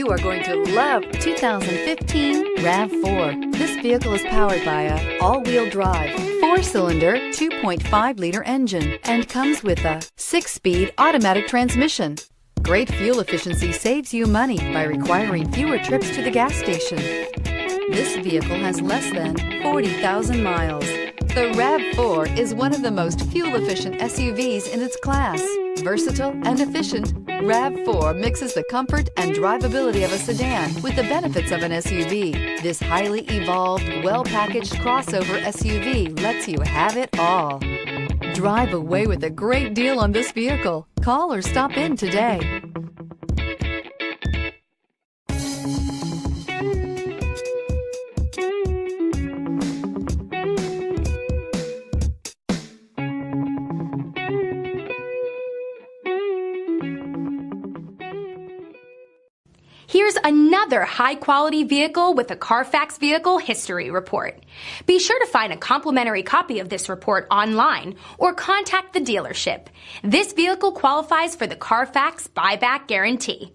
You are going to love 2015 RAV4. This vehicle is powered by a all-wheel drive, 4-cylinder, 2.5-liter engine and comes with a 6-speed automatic transmission. Great fuel efficiency saves you money by requiring fewer trips to the gas station. This vehicle has less than 40,000 miles. The RAV4 is one of the most fuel-efficient SUVs in its class. Versatile and efficient, RAV4 mixes the comfort and drivability of a sedan with the benefits of an SUV. This highly evolved, well-packaged crossover SUV lets you have it all. Drive away with a great deal on this vehicle. Call or stop in today. Here's another high-quality vehicle with a CARFAX Vehicle History Report. Be sure to find a complimentary copy of this report online or contact the dealership. This vehicle qualifies for the CARFAX Buyback Guarantee.